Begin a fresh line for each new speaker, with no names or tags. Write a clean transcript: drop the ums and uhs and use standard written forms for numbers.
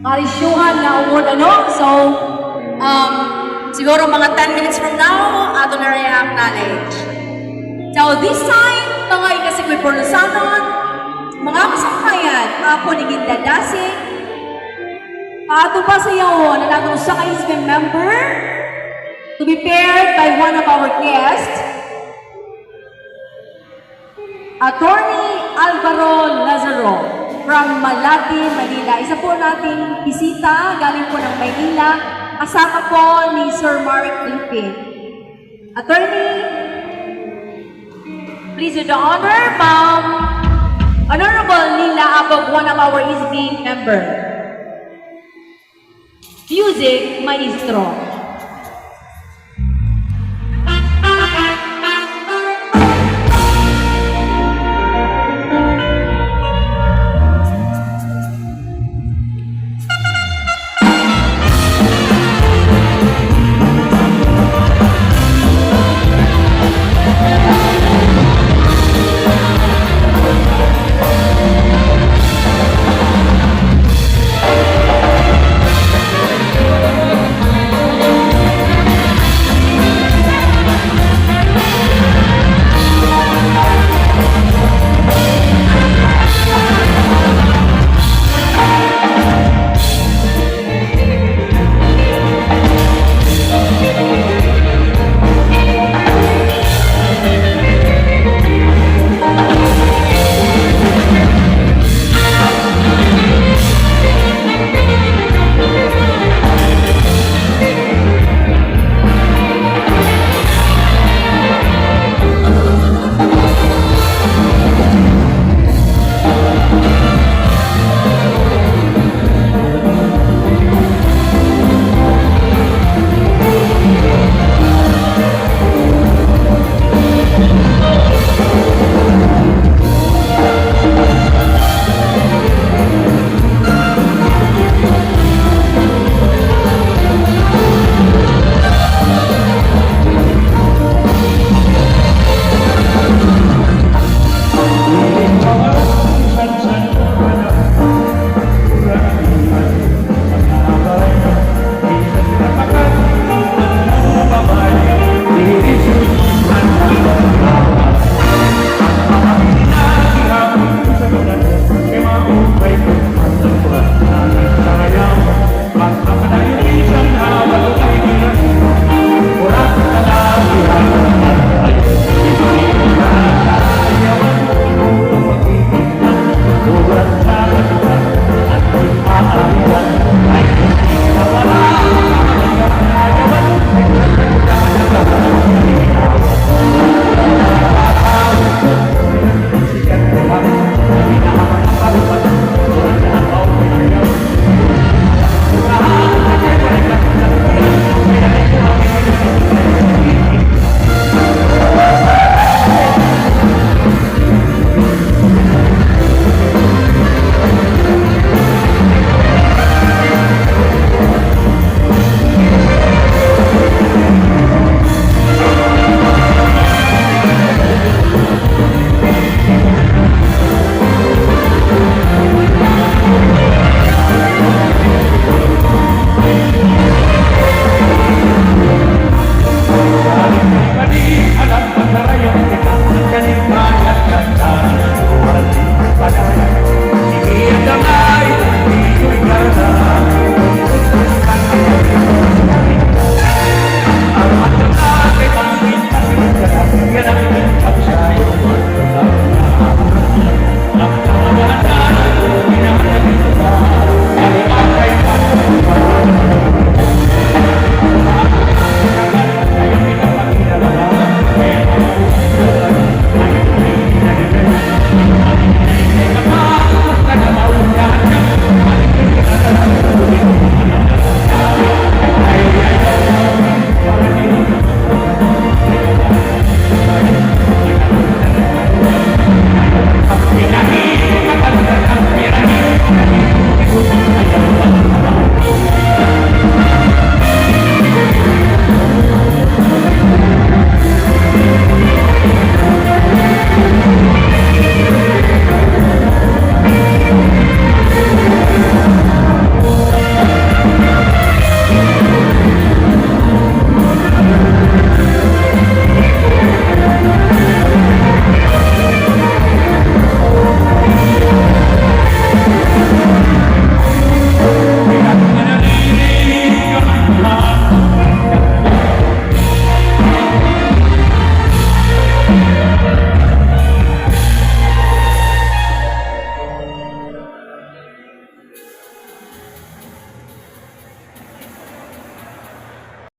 karisyuhan na award, ano? So, siguro mga 10 minutes from now, ato na rin acknowledge. So, this time, mga ikasikoy porlusanon, mga kasangkayan, ako naging dadasing, ato pa sa iyo na natong sa kayo member, to be paired by one of our guests, Attorney Alvaro Lazaro from Malati, Manila. Isa po nating bisita, galing po ng Maynila, kasama po ni Sir Mark Limpin. Attorney, please do the honor, Ma'am Honorable Lila Abog, one of our ISB member. Music Maestro.